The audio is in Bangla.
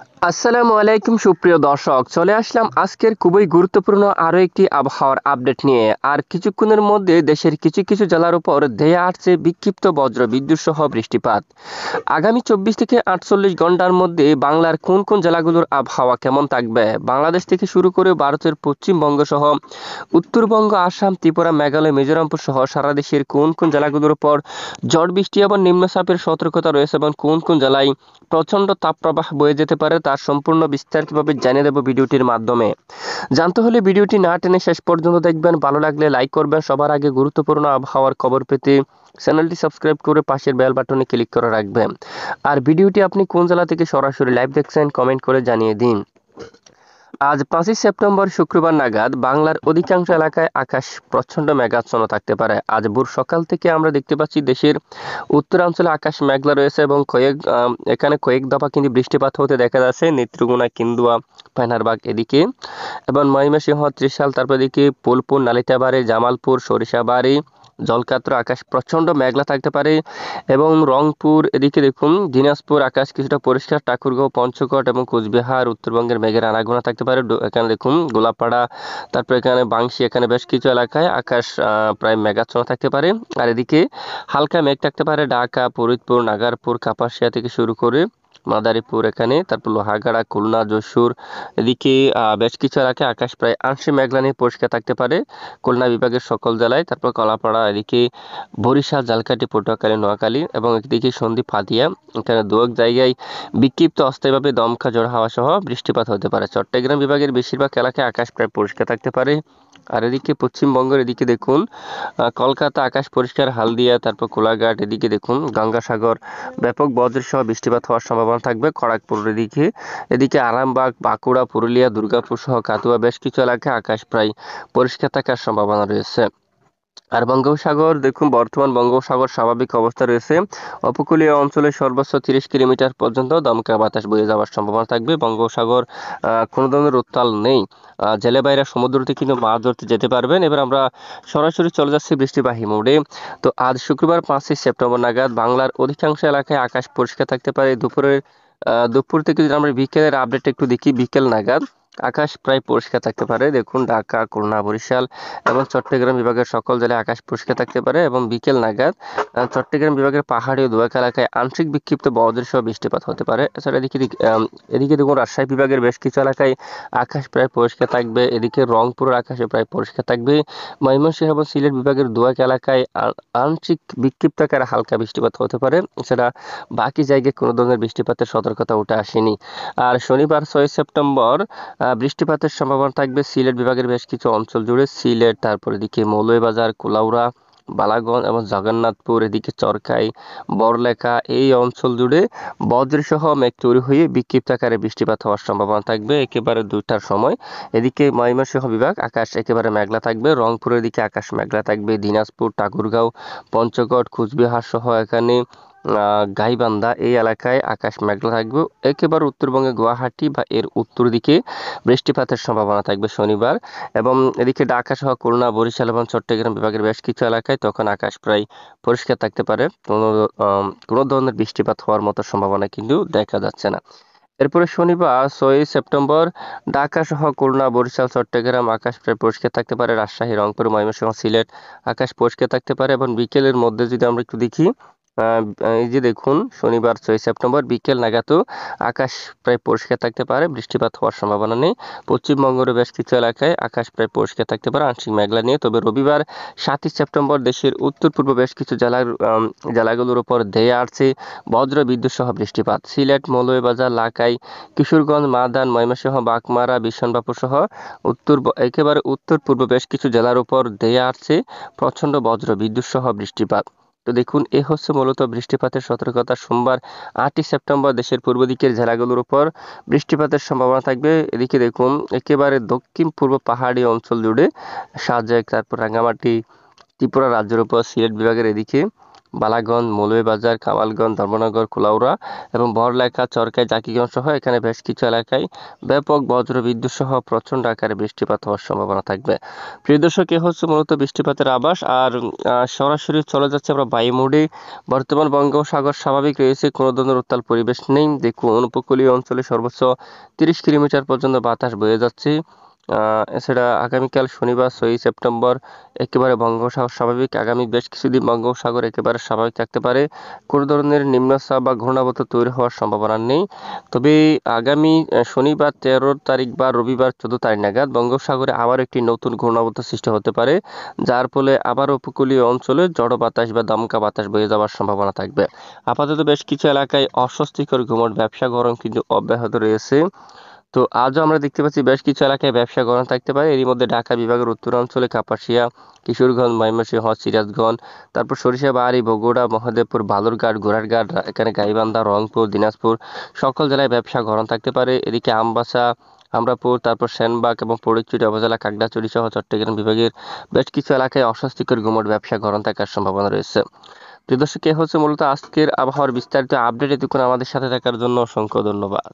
আসসালামু আলাইকুম সুপ্রিয় দর্শক, চলে আসলাম আজকের খুবই গুরুত্বপূর্ণ আরও একটি আবহাওয়ার আপডেট নিয়ে। আর কিছুক্ষণের মধ্যে দেশের কিছু কিছু জেলার উপর ধেয়ে আসছে বিক্ষিপ্ত বজ্র বিদ্যুৎ সহ বৃষ্টিপাত। আগামী 24 থেকে 48 ঘন্টার মধ্যে বাংলার কোন কোন জেলাগুলোর আবহাওয়া কেমন থাকবে, বাংলাদেশ থেকে শুরু করে ভারতের পশ্চিমবঙ্গ সহ উত্তরবঙ্গ, আসাম, ত্রিপুরা, মেঘালয়, মিজোরামপুর সহ সারা দেশের কোন কোন জেলাগুলোর উপর ঝড় বৃষ্টি এবং নিম্নচাপের সতর্কতা রয়েছে এবং কোন কোন জেলায় প্রচণ্ড তাপপ্রবাহ বয়ে যেতে পারে তার সম্পূর্ণ বিস্তারিতভাবে জানিয়ে দেব ভিডিওটির মাধ্যমে। জানতে হলে ভিডিওটি না টেনে শেষ পর্যন্ত দেখবেন। ভালো লাগলে লাইক করবেন। সবার আগে গুরুত্বপূর্ণ আবহাওয়ার খবর পেতে চ্যানেলটি সাবস্ক্রাইব করে পাশের বেল বাটনে ক্লিক করে রাখবেন। আর ভিডিওটি আপনি কোন জেলা থেকে সরাসরি লাইভ দেখছেন কমেন্ট করে জানিয়ে দিন। আজ 5ই সেপ্টেম্বর শুক্রবার নাগাদ বাংলার অধিকাংশ এলাকায় আকাশ প্রচণ্ড মেঘাচ্ছন্ন থাকতে পারে। আজ ভোর সকাল থেকে আমরা দেখতে পাচ্ছি দেশের উত্তরাঞ্চলে আকাশ মেঘলা রয়েছে এবং এখানে কয়েক দফা কিন্তু বৃষ্টিপাত হতে দেখা যাচ্ছে নেত্রকোনা, কেন্দুয়া, পায়নারবাগ এদিকে এবং ময়মনসিংহ, ত্রিশাল, তারপর এদিকে ফুলপুর, নালিতাবাড়ি, জামালপুর, সরিষাবাড়ি, জলকাত্র আকাশ প্রচণ্ড মেঘলা থাকতে পারে এবং রংপুর এদিকে দেখুন দিনাজপুর আকাশ কিছুটা পরিষ্কার, ঠাকুরগাঁও, পঞ্চগড় এবং কোচবিহার উত্তরবঙ্গের মেঘের আনাগোনা থাকতে পারে। এখানে দেখুন গোলাপাড়া, তারপর এখানে বাংশী, এখানে বেশ কিছু এলাকায় আকাশ প্রায় মেঘাচ্ছন্ন থাকতে পারে। আর এদিকে হালকা মেঘ থাকতে পারে ঢাকা, ফরিদপুর, নাগারপুর, কাপাসিয়া থেকে শুরু করে মাদারীপুর, এখানে তারপর লোহাগাড়া, খুলনা, যশোর এদিকে বেশ কিছু এলাকায় আকাশ প্রায় আংশিক মেঘলা নিয়ে পরিষ্কার থাকতে পারে খুলনা বিভাগের সকল জেলায়। তারপর কলাপাড়া এদিকে বরিশাল, ঝালকাঠি, পটুয়াখালী, নোয়াখালী এবং এদিকে সন্দ্বীপ, হাতিয়া, এখানে দু এক জায়গায় বিক্ষিপ্ত অস্থায়ীভাবে দমকা ঝড় হাওয়া সহ বৃষ্টিপাত হতে পারে। চট্টগ্রাম বিভাগের বেশিরভাগ এলাকায় আকাশ প্রায় পরিষ্কার থাকতে পারে। আর এদিকে পশ্চিমবঙ্গের এদিকে দেখুন কলকাতা আকাশ পরিষ্কার, হালদিয়া, তারপর কোলাঘাট এদিকে দেখুন গঙ্গাসাগর ব্যাপক বজ্রসহ বৃষ্টিপাত হওয়ার সম্ভাবনা থাকবে। খড়গপুর এদিকে এদিকে আরামবাগ, বাঁকুড়া, পুরুলিয়া, দুর্গাপুর সহ কাতুয়া বেশ কিছু এলাকায় আকাশ প্রায় পরিষ্কার থাকার সম্ভাবনা রয়েছে। আর বঙ্গোপসাগর দেখুন বর্তমান বঙ্গোপসাগর স্বাভাবিক অবস্থা রয়েছে। উপকূলীয় অঞ্চলে সর্বোচ্চ 30 কিলোমিটার পর্যন্ত দমকা বাতাস বয়ে যাওয়ার সম্ভাবনা থাকবে। বঙ্গোপসাগর কোনো ধরনের উত্তাল নেই। জেলে বাইরে সমুদ্রতে কিন্তু মাছ ধরতে যেতে পারবেন। এবার আমরা সরাসরি চলে যাচ্ছি বৃষ্টিবাহী মোডে। তো আজ শুক্রবার 5ই সেপ্টেম্বর নাগাদ বাংলার অধিকাংশ এলাকায় আকাশ পরিষ্কার থাকতে পারে। দুপুর থেকে যদি আমরা বিকেলের আপডেট একটু দেখি, বিকেল নাগাদ আকাশ প্রায় পরিষ্কার থাকতে পারে। দেখুন ঢাকা, খুলনা, বরিশাল এবং চট্টগ্রাম বিভাগের সকল জেলায় আকাশ পরিষ্কার থাকতে পারে এবং বিকেল নাগাদ চট্টগ্রাম বিভাগের পাহাড়ি ও দোয়াক এলাকায় আংশিক বিক্ষিপ্ত বজ্রসহ বৃষ্টিপাত হতে পারে। এছাড়া এদিকে দেখুন রাজশাহী বিভাগের বেশ কিছু এলাকায় আকাশ প্রায় পরিষ্কার থাকবে। এদিকে রংপুরের আকাশে প্রায় পরিষ্কার থাকবে। ময়মনসিংহ এবং সিলেট বিভাগের দোয়াক এলাকায় আংশিক বিক্ষিপ্ত আকারে হালকা বৃষ্টিপাত হতে পারে। এছাড়া বাকি জায়গায় কোনো ধরনের বৃষ্টিপাতের সতর্কতা উঠে আসেনি। আর শনিবার 6 সেপ্টেম্বর বৃষ্টিপাতের সম্ভাবনা থাকবে সিলেট বিভাগের বেশ কিছু অঞ্চল জুড়ে। সিলেট, তারপর এদিকে মৌলভীবাজার, কুলাউড়া, বালাগঞ্জ এবং জগন্নাথপুর, এদিকে চরকাই, বড়লেখা এই অঞ্চল জুড়ে বজ্রসহ মেঘ তৈরি হয়ে বিক্ষিপ্ত আকারে বৃষ্টিপাত হওয়ার সম্ভাবনা থাকবে একেবারে 2টার সময়। এদিকে ময়মনসিংহ বিভাগ আকাশ একেবারে মেঘলা থাকবে। রংপুরের দিকে আকাশ মেঘলা থাকবে। দিনাজপুর, ঠাকুরগাঁও, পঞ্চগড়, কোচবিহার সহ এখানে গাইবান্ধা এই এলাকায় আকাশ মেঘলা থাকবে। একেবারে উত্তরবঙ্গে গুয়াহাটি বা এর উত্তর দিকে বৃষ্টিপাতের সম্ভাবনা থাকবে শনিবার। এবং এদিকে ঢাকা সহ খুলনা, বরিশাল এবং চট্টগ্রাম বিভাগের বেশ কিছু এলাকায় তখন আকাশ প্রায় পরিষ্কার থাকতে পারে। কোনো ধরনের বৃষ্টিপাত হওয়ার মতো সম্ভাবনা কিন্তু দেখা যাচ্ছে না। এরপরে শনিবার 6 সেপ্টেম্বর ঢাকা সহ খুলনা, বরিশাল, চট্টগ্রাম আকাশ প্রায় পরিষ্কার থাকতে পারে। রাজশাহী, রংপুর, ময়মনসিংহ, সিলেট আকাশ পরিষ্কার থাকতে পারে এবং বিকেলের মধ্যে যদি আমরা একটু দেখি, এই যে দেখুন শনিবার 6 সেপ্টেম্বর বিকেল নাগাদও আকাশ প্রায় পরিষ্কার থাকতে পারে, বৃষ্টিপাত হওয়ার সম্ভাবনা নেই। পশ্চিমবঙ্গের বেশ কিছু এলাকায় আকাশ প্রায় পরিষ্কার থাকতে পারে আংশিক মেঘলা নিয়ে। তবে রবিবার 7 সেপ্টেম্বর দেশের উত্তর পূর্ব বেশ কিছু জেলাগুলোর উপর ধেয়ে আসছে বজ্র বিদ্যুৎ সহ বৃষ্টিপাত। সিলেট, মৌলভীবাজার, লাখাই, কিশোরগঞ্জ, মাদান, ময়মনসিংহ, বাগমারা, বিশনবাপুর সহ একেবারে উত্তর পূর্ব বেশ কিছু জেলার উপর ধেয়ে আসছে প্রচণ্ড বজ্র বিদ্যুৎ সহ বৃষ্টিপাত। তো দেখুন এ হচ্ছে মূলত বৃষ্টিপাতের সতর্কতা। সোমবার 8 সেপ্টেম্বর দেশের পূর্ব দিকের জেলাগুলোর উপর বৃষ্টিপাতের সম্ভাবনা থাকবে। এদিকে দেখুন একেবারে দক্ষিণ পূর্ব পাহাড়ি অঞ্চল জুড়ে সাজেক, তারপর রাঙ্গামাটি, ত্রিপুরা রাজ্যের উপর সিলেট বিভাগের এদিকে বালাগঞ্জ, মৌলভীবাজার, কামালগঞ্জ, ধর্মনগর, কুলাউড়া এবং বড়লেখা, চরকায়, জাকিগঞ্জ সহ এখানে বেশ কিছু এলাকায় ব্যাপক বজ্রবিদ্যুৎ সহ প্রচণ্ড আকারে বৃষ্টিপাত হওয়ার সম্ভাবনা থাকবে। প্রিয় দর্শক, এ হচ্ছে মূলত বৃষ্টিপাতের আভাস। আর সরাসরি চলে যাচ্ছে আমরা বায়ু মোডে। বর্তমান বঙ্গোপসাগর স্বাভাবিক রয়েছে, কোনো ধরনের উত্তাল পরিবেশ নেই। দেখুন, উপকূলীয় অঞ্চলে সর্বোচ্চ 30 কিলোমিটার পর্যন্ত বাতাস বয়ে যাচ্ছে। এছাড়া আগামীকাল শনিবার 6 সেপ্টেম্বর একেবারে বঙ্গোপসাগর স্বাভাবিক। আগামী বেশ কিছুদিন বঙ্গোপসাগর একেবারে স্বাভাবিক থাকতে পারে, কোনো ধরনের নিম্নচাপ বা ঘূর্ণাবর্ত তৈরি হওয়ার সম্ভাবনা নেই। তবে আগামী শনিবার 13 তারিখ বা রবিবার 14 তারিখ নাগাদ বঙ্গোপসাগরে আবার একটি নতুন ঘূর্ণাবর্ত সৃষ্টি হতে পারে, যার ফলে আবার উপকূলীয় অঞ্চলে ঝড়ো বাতাস বা দমকা বাতাস বয়ে যাওয়ার সম্ভাবনা থাকবে। আপাতত বেশ কিছু এলাকায় অস্বস্তিকর গুমট ব্যবসা গরম কিন্তু অব্যাহত রয়েছে। তো আজও আমরা দেখতে পাচ্ছি বেশ কিছু এলাকায় ব্যবসা গরম থাকতে পারে। এরই মধ্যে ঢাকা বিভাগের উত্তরাঞ্চলে কাপাসিয়া, কিশোরগঞ্জ, ময়মনসিংহ, সিরাজগঞ্জ, তারপর সরিষাবাড়ি, বগুড়া, মহদেবপুর, বালুরঘাট, ঘোড়ারঘাট, এখানে গাইবান্ধা, রংপুর, দিনাজপুর সকল জেলায় ব্যবসা গরম থাকতে পারে। এদিকে আমবাসা, আমরাপুর, তারপর সেনবাগ এবং ফটিকছড়ি উপজেলা, খাগড়াছড়ি সহ চট্টগ্রাম বিভাগের বেশ কিছু এলাকায় অস্বস্তিকর গুমট ব্যবসা গরম থাকার সম্ভাবনা রয়েছে। প্রিয় দর্শক, এ হচ্ছে মূলত আজকের আবহাওয়ার বিস্তারিত আপডেট। এতক্ষণ আমাদের সাথে থাকার জন্য অসংখ্য ধন্যবাদ।